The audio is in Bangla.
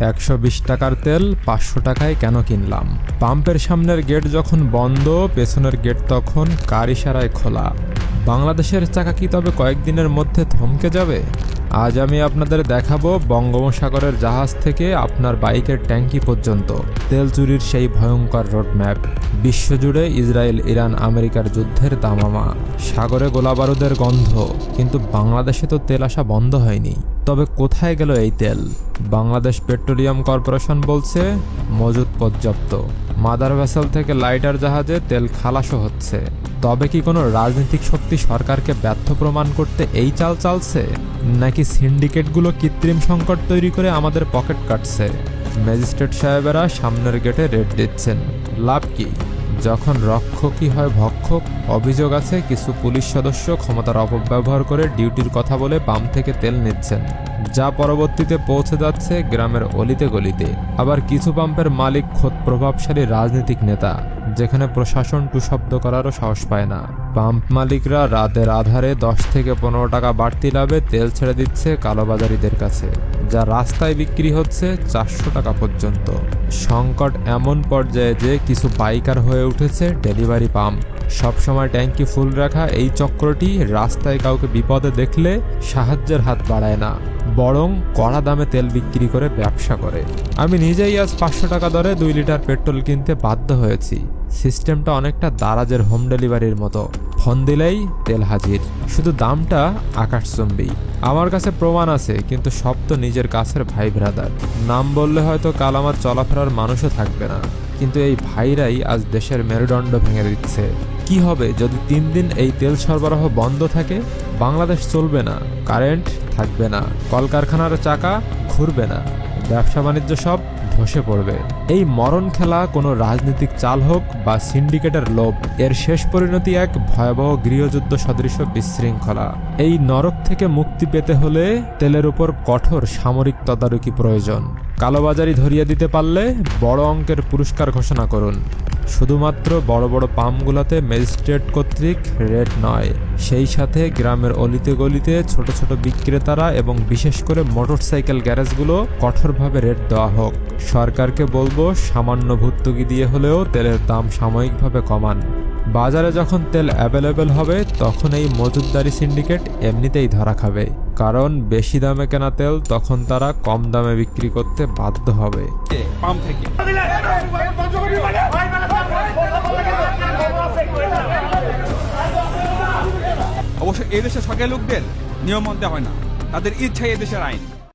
120 টাকার তেল 500 টাকায় কেন কিনলাম? পাম্পের সামনের গেট যখন বন্ধ, পেছনের গেট তখন কার ইশারায় খোলা। বাংলাদেশের চাকা কি তবে কয়েকদিনের মধ্যে থমকে যাবে? আজ আমি আপনাদের দেখাবো বঙ্গোপসাগরের জাহাজ থেকে আপনার বাইকের ট্যাঙ্কি পর্যন্ত তেল চুরির সেই ভয়ঙ্কর রোডম্যাপ। বিশ্বজুড়ে ইসরায়েল, ইরান, আমেরিকার যুদ্ধের দামামা, সাগরে গোলাবারুদের গন্ধ, কিন্তু বাংলাদেশে তো তেল আসা বন্ধ হয়নি। তবে কোথায় গেল এই তেল? বাংলাদেশ পেট্রোলিয়াম কর্পোরেশন বলছে মজুদ পর্যাপ্ত। মাদার ভেসেল থেকে লাইটার জাহাজে তেল খালাসও হচ্ছে। তবে কি কোনো রাজনৈতিক শক্তি সরকারকে ব্যর্থ প্রমাণ করতে এই চাল চালছে, নাকি সিন্ডিকেটগুলো কৃত্রিম সংকট তৈরি করে আমাদের পকেট কাটছে? ম্যাজিস্ট্রেট সাহেবেরা সামনের গেটে রেড দিচ্ছেন, লাভ কি? যখন রক্ষকই হয় ভক্ষক। অভিযোগ আছে কিছু পুলিশ সদস্য ক্ষমতার অপব্যবহার করে ডিউটির কথা বলে পাম্প থেকে তেল নিচ্ছেন, যা পরবর্তীতে পৌঁছে যাচ্ছে গ্রামের অলিতে গলিতে। আবার কিছু পাম্পের মালিক খোদ প্রভাবশালী রাজনৈতিক নেতা, যেখানে প্রশাসন টু শব্দ করারও সাহস পায় না। পাম্প মালিকরা রাতের আধারে 10 থেকে 15 টাকা বাড়তি লাভে তেল ছেড়ে দিচ্ছে কালোবাজারিদের কাছে, যা রাস্তায় বিক্রি হচ্ছে 400 টাকা পর্যন্ত। সংকট এমন পর্যায়ে যে কিছু বাইকার হয়ে উঠেছে ডেলিভারি পাম্প। সবসময় ট্যাঙ্কি ফুল রাখা এই চক্রটি রাস্তায় কাউকে বিপদে দেখলে সাহায্যের হাত বাড়ায় না, বরং কড়া দামে তেল বিক্রি করে ব্যবসা করে। আমি নিজেই আজ 500 টাকা দরে 2 লিটার পেট্রোল কিনতে বাধ্য হয়েছি। সিস্টেমটা অনেকটা দারাজের হোম ডেলিভারির মতো, ফোন দিলেই তেল হাজির, শুধু দামটা আকাশচুম্বী। আমার কাছে প্রমাণ আছে, কিন্তু সব তো নিজের কাছের ভাই ব্রাদার। নাম বললে হয়তো কাল আমার চলাফেরার মানুষও থাকবে না, কিন্তু এই ভাইরাই আজ দেশের মেরুদণ্ড ভেঙে দিচ্ছে। কি হবে যদি 3 দিন এই তেল সরবরাহ বন্ধ থাকে? বাংলাদেশ চলবে না, কারেন্ট থাকবে না, কলকারখানার চাকা ঘুরবে না, ব্যবসা বাণিজ্য সব ধসে পড়বে। এই মরণ খেলা কোনো রাজনৈতিক চাল হোক বা সিন্ডিকেটের লোভ, এর শেষ পরিণতি এক ভয়াবহ গৃহযুদ্ধ সদৃশ বিশৃঙ্খলা। এই নরক থেকে মুক্তি পেতে হলে তেলের উপর কঠোর সামরিক তদারকি প্রয়োজন। কালোবাজারি ধরিয়ে দিতে পারলে বড় অঙ্কের পুরস্কার ঘোষণা করুন। শুধুমাত্র বড় বড় পাম্পগুলোতে ম্যাজিস্ট্রেট কর্তৃক রেট নয়, সেই সাথে গ্রামের অলিতে গলিতে ছোট ছোট বিক্রেতারা এবং বিশেষ করে মোটরসাইকেল গ্যারেজগুলো কঠোরভাবে রেট দেওয়া হোক। সরকারকে বলবো সামান্য ভর্তুকি দিয়ে হলেও তেলের দাম সাময়িকভাবে কমান। বাজারে যখন তেল অ্যাভেলেবেল হবে তখন এই মজুতদারি সিন্ডিকেট এমনিতেই ধরা খাবে, কারণ বেশি দামে কেনা তেল তখন তারা কম দামে বিক্রি করতে বাধ্য হবে। পাম্প থেকে অবশ্য এই দেশের সরকারি লোকদের নিয়ম মানতে হয় না, তাদের ইচ্ছাই এদেশের আইন।